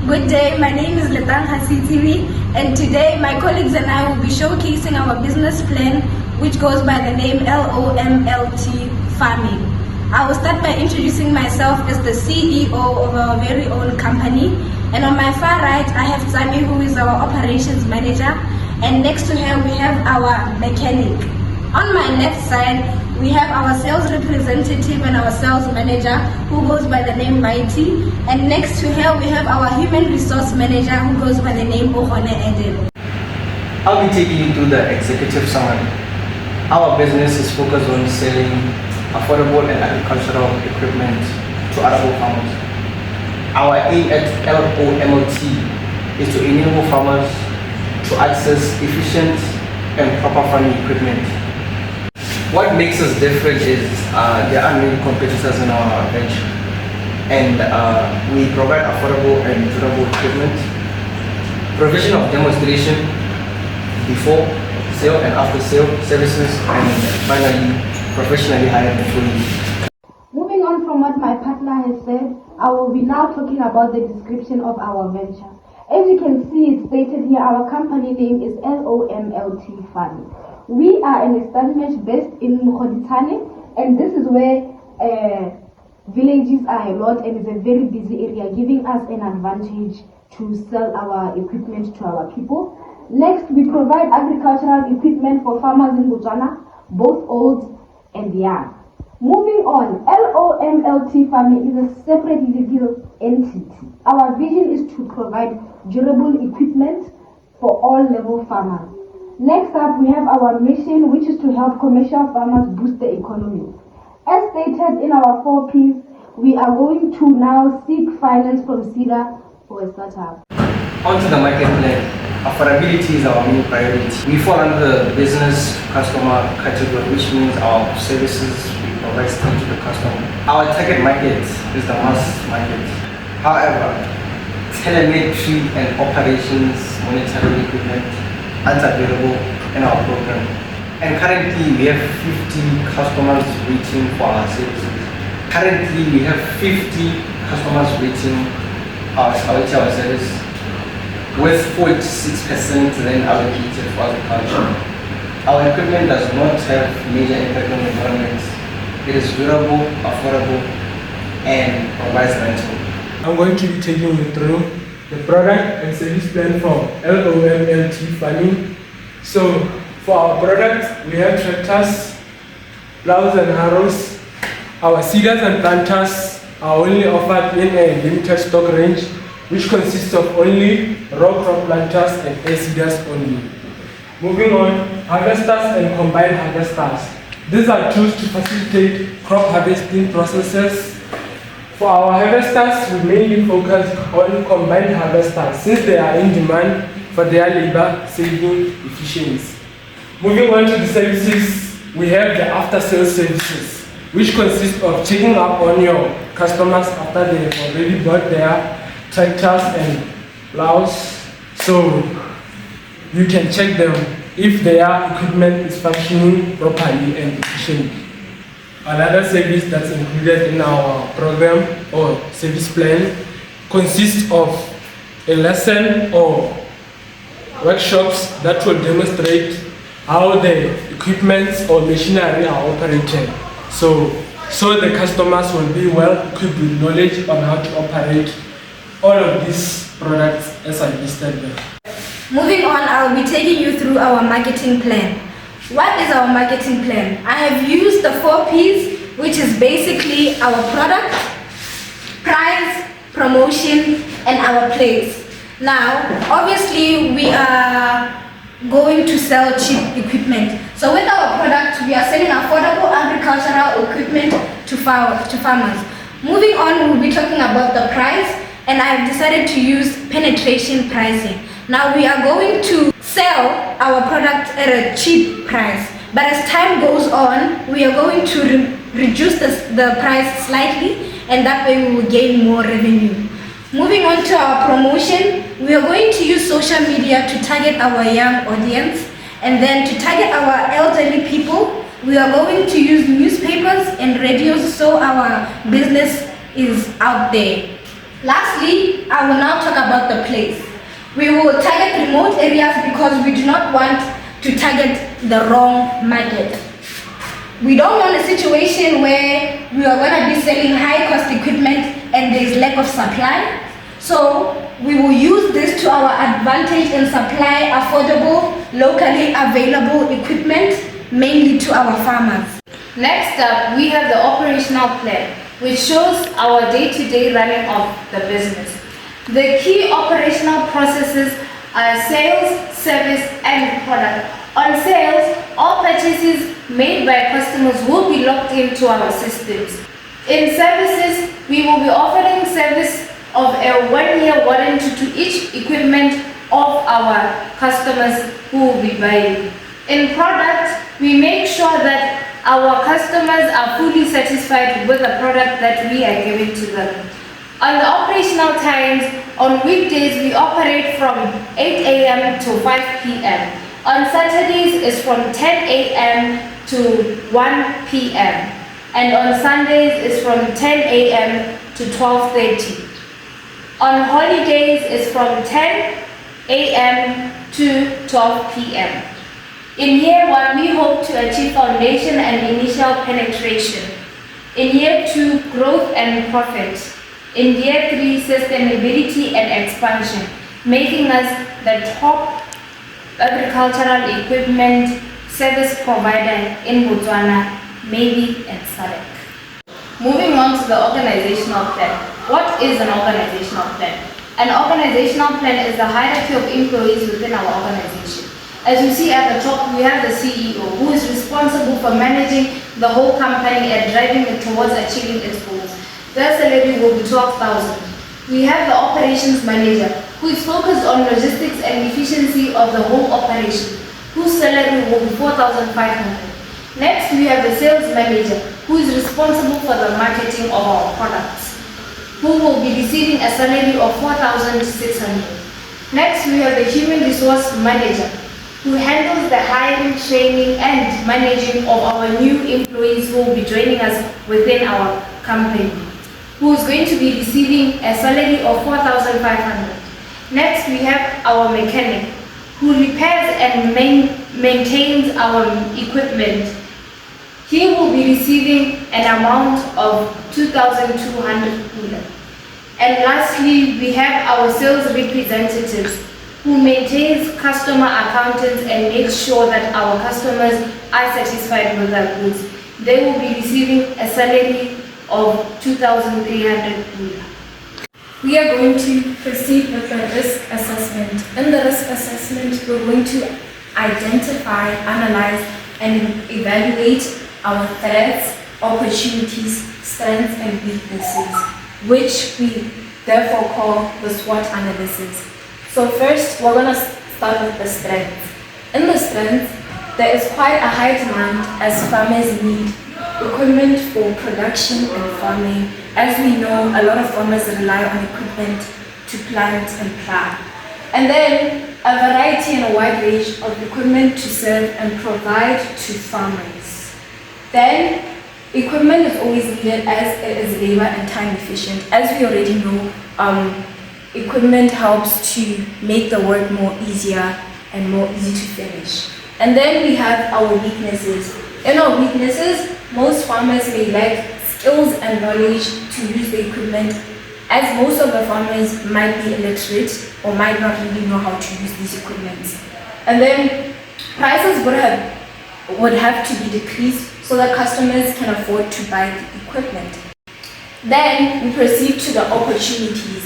Good day, my name is Letang Hasitiwi, and today my colleagues and I will be showcasing our business plan, which goes by the name LOMLT Farming. I will start by introducing myself as the CEO of our very own company, and on my far right I have Tsami, who is our operations manager, and next to her we have our mechanic. On my left side we have our sales representative and our sales manager, who goes by the name Mighty, and next to her we have our human resource manager, who goes by the name Ohone Edel. I'll be taking you through the executive summary. Our business is focused on selling affordable and agricultural equipment to arable farmers. Our aim at LOMLT is to enable farmers to access efficient and proper farming equipment. What makes us different is there are many competitors in our venture, and we provide affordable and durable equipment, provision of demonstration before sale and after sale services, and finally professionally hired employees. Moving on from what my partner has said, I will be now talking about the description of our venture. As you can see, it's stated here, our company name is LOMLT Farming. We are an establishment based in Mukhoditsane, and this is where villages are a lot, and it's a very busy area, giving us an advantage to sell our equipment to our people. Next, we provide agricultural equipment for farmers in Botswana, both old and young. Moving on, LOMLT Farming is a separate legal entity. Our vision is to provide durable equipment for all level farmers. Next up, we have our mission, which is to help commercial farmers boost the economy. As stated in our 4 Ps, we are going to now seek finance from SEDA for a startup. On to the market plan. Affordability is our main priority. We fall under the business customer category, which means our services we provide straight to the customer. Our target market is the mass market. However, telemetry and operations monitoring equipment aren't available in our program. And currently we have 50 customers waiting for our services. Currently we have 50 customers waiting our service, with 46% then allocated for agriculture. Our equipment does not have major impact on the environment. It is durable, affordable, and provides rental. I'm going to be taking you through the product and service plan from LOMLT Farming. So for our product, we have tractors, plows and harrows. Our seeders and planters are only offered in a limited stock range, which consists of only raw crop planters and air seeders only. Moving on, harvesters and combined harvesters. These are tools to facilitate crop harvesting processes. For our harvesters, we mainly focus on combined harvesters since they are in demand for their labor saving efficiency. Moving on to the services, we have the after-sales services, which consist of checking up on your customers after they have already bought their tractors and plows, so you can check them if their equipment is functioning properly and efficiently. Another service that's included in our program or service plan consists of a lesson or workshops that will demonstrate how the equipment or machinery are operated. So the customers will be well equipped with knowledge on how to operate all of these products as I listed them. Moving on, I will be taking you through our marketing plan. What is our marketing plan? I have used the 4 Ps, which is basically our product, price, promotion, and our place. Now, obviously, we are going to sell cheap equipment. So with our product, we are selling affordable agricultural equipment to farmers. Moving on, we'll be talking about the price, and I have decided to use penetration pricing. Now we are going to sell our product at a cheap price, but as time goes on, we are going to reduce the price slightly, and that way we will gain more revenue. Moving on to our promotion, we are going to use social media to target our young audience, and then to target our elderly people, we are going to use newspapers and radios so our business is out there. Lastly, I will now talk about the place. We will target remote areas because we do not want to target the wrong market. We don't want a situation where we are going to be selling high cost equipment and there is lack of supply. So we will use this to our advantage and supply affordable, locally available equipment, mainly to our farmers. Next up, we have the operational plan, which shows our day-to-day running of the business. The key operational processes are sales, service, and product. On sales, all purchases made by customers will be logged into our systems. In services, we will be offering service of a 1-year warranty to each equipment of our customers who will be buying. In product, we make sure that our customers are fully satisfied with the product that we are giving to them. On the operational times, on weekdays we operate from 8 a.m. to 5 p.m. On Saturdays it's from 10 a.m. to 1 p.m. and on Sundays it's from 10 a.m. to 12:30. On holidays it's from 10 a.m. to 12 p.m. In year 1, we hope to achieve foundation and initial penetration. In year 2, growth and profit. In year 3, sustainability and expansion, making us the top agricultural equipment service provider in Botswana, maybe in SADC. Moving on to the organizational plan. What is an organizational plan? An organizational plan is the hierarchy of employees within our organization. As you see at the top, we have the CEO, who is responsible for managing the whole company and driving it towards achieving its goals. Their salary will be 12,000. We have the operations manager, who is focused on logistics and efficiency of the whole operation, whose salary will be 4,500. Next, we have the sales manager, who is responsible for the marketing of our products, who will be receiving a salary of 4,600. Next, we have the human resource manager, who handles the hiring, training, and managing of our new employees who will be joining us within our company, who is going to be receiving a salary of 4,500. Next, we have our mechanic, who repairs and maintains our equipment. He will be receiving an amount of 2,200 kula. And lastly, we have our sales representatives, who maintains customer accountants and makes sure that our customers are satisfied with their goods. They will be receiving a salary of 2,300 kula. We are going to proceed with the risk assessment. In the risk assessment, we're going to identify, analyze, and evaluate our threats, opportunities, strengths, and weaknesses, which we therefore call the SWOT analysis. So first, we're going to start with the strengths. In the strengths, there is quite a high demand as farmers need equipment for production and farming. As we know, a lot of farmers rely on equipment to plant and plow. And then a variety and a wide range of equipment to serve and provide to farmers. Then equipment is always needed as it is labor and time efficient. As we already know, equipment helps to make the work more easier and more easy to finish. And then we have our weaknesses. In our weaknesses, most farmers may lack skills and knowledge to use the equipment, as most of the farmers might be illiterate or might not really know how to use these equipment. And then prices would have to be decreased so that customers can afford to buy the equipment. Then we proceed to the opportunities.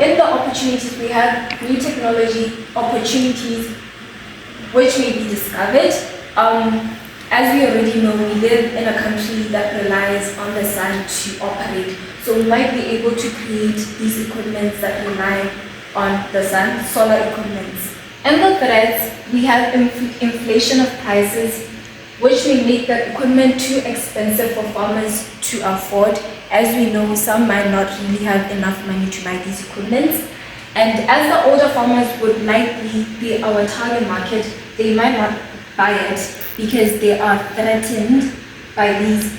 In the opportunities, we have new technology opportunities which may be discovered. As we already know, we live in a country that relies on the sun to operate. So we might be able to create these equipments that rely on the sun, solar equipments. In the threats, we have inflation of prices, which may make the equipment too expensive for farmers to afford. As we know, some might not really have enough money to buy these equipments. And as the older farmers would likely be our target market, they might not buy it because they are threatened by these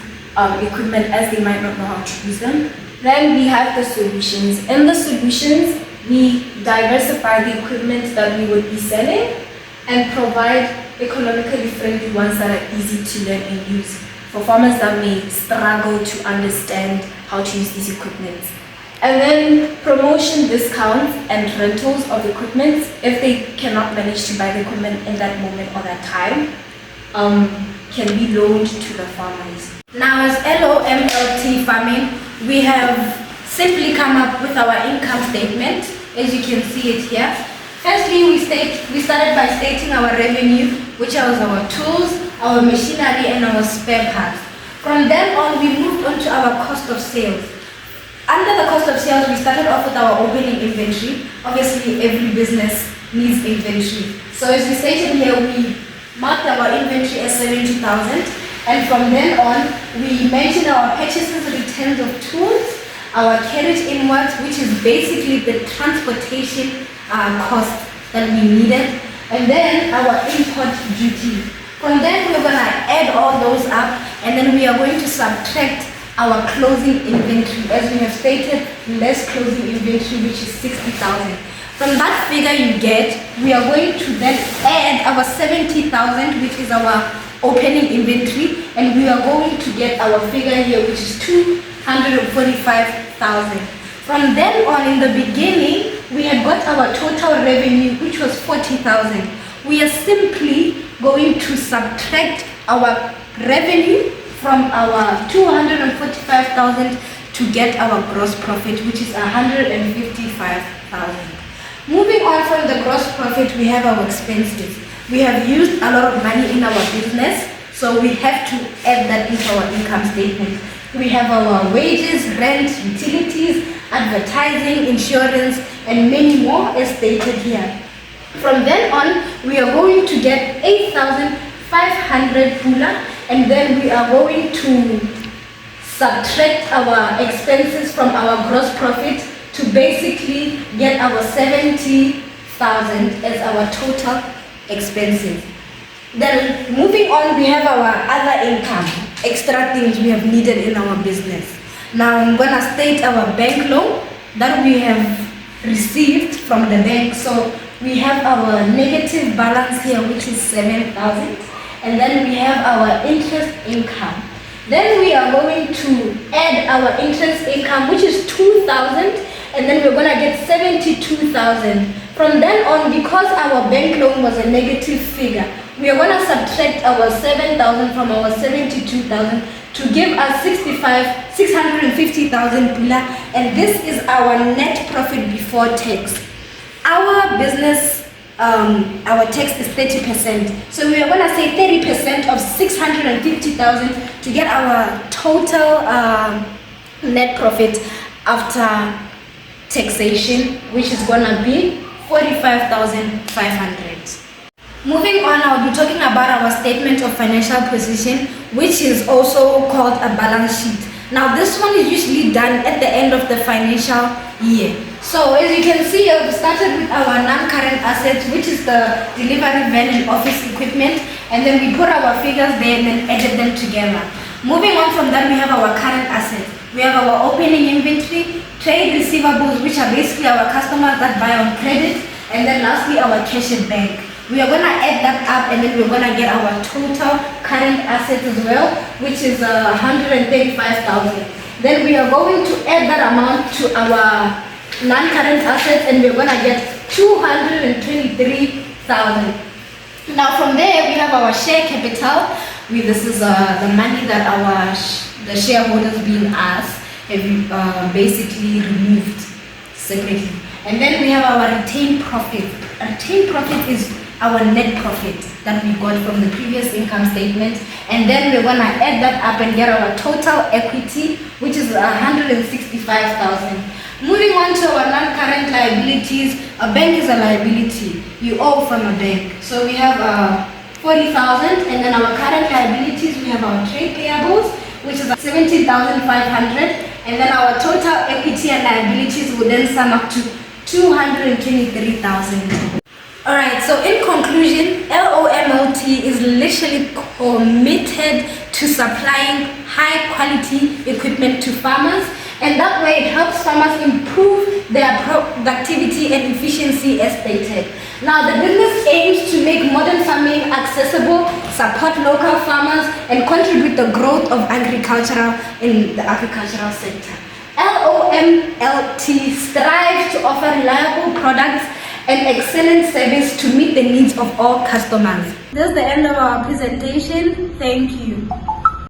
equipment, as they might not know how to use them. Then we have the solutions. In the solutions, we diversify the equipment that we would be selling and provide economically friendly ones that are easy to learn and use for farmers that may struggle to understand how to use these equipment. And then promotion discounts and rentals of equipment if they cannot manage to buy the equipment in that moment or that time can be loaned to the farmers. Now as LOMLT farming, we have simply come up with our income statement, as you can see it here. Firstly, we started by stating our revenue, which was our tools, our machinery, and our spare parts. From then on, we moved on to our cost of sales. Under the cost of sales, we started off with our opening inventory. Obviously, every business needs inventory. So as we stated here, we marked our inventory as 70,000. And from then on, we mentioned our purchases, returns of tools, our carriage inwards, which is basically the transportation cost that we needed, and then our import duty. From then we're gonna add all those up, and then we are going to subtract our closing inventory. As we have stated, less closing inventory, which is 60,000. From that figure you get, we are going to then add our 70,000, which is our opening inventory, and we are going to get our figure here, which is 245,000. From then on, in the beginning, we had got our total revenue, which was 40,000. We are simply going to subtract our revenue from our 245,000 to get our gross profit, which is 155,000. Moving on from the gross profit, we have our expenses. We have used a lot of money in our business, so we have to add that into our income statement. We have our wages, rent, utilities, advertising, insurance, and many more as stated here. From then on, we are going to get 8,500 pula, and then we are going to subtract our expenses from our gross profit to basically get our 70,000 as our total expenses. Then moving on, we have our other income, extra things we have needed in our business. Now I'm gonna state our bank loan that we have received from the bank. So we have our negative balance here, which is 7,000, and then we have our interest income. Then we are going to add our interest income, which is 2,000, and then we're gonna get 72,000. From then on, because our bank loan was a negative figure, we are gonna subtract our 7,000 from our 72,000 to give us 650,000 pula, and this is our net profit before tax. Our business, our tax is 30%, so we are gonna say 30% of 650,000 to get our total net profit after taxation, which is gonna be 45,500. Moving on, I'll be talking about our statement of financial position, which is also called a balance sheet. Now this one is usually done at the end of the financial year. So as you can see, we started with our non-current assets, which is the delivery van and office equipment, and then we put our figures there and then added them together. Moving on from that, we have our current assets. We have our opening inventory, trade receivables, which are basically our customers that buy on credit, and then lastly our cash at bank. We are gonna add that up, and then we're gonna get our total current assets as well, which is 135,000. Then we are going to add that amount to our non-current assets, and we're gonna get 223,000. Now from there we have our share capital. This is the money that the shareholders being us have basically removed separately. And then we have our retained profit. Retained profit is our net profit that we got from the previous income statement, and then we're gonna add that up and get our total equity, which is 165,000. Moving on to our non-current liabilities, a bank is a liability. You owe from a bank. So we have 40,000, and then our current liabilities, we have our trade payables, which is 17,500, and then our total equity and liabilities will then sum up to 223,000. Alright, so in conclusion, LOMLT is literally committed to supplying high quality equipment to farmers, and that way it helps farmers improve their productivity and efficiency as stated. Now, the business aims to make modern farming accessible, support local farmers, and contribute the growth of agricultural in the agricultural sector. LOMLT strives to offer reliable products and excellent service to meet the needs of all customers. This is the end of our presentation. Thank you.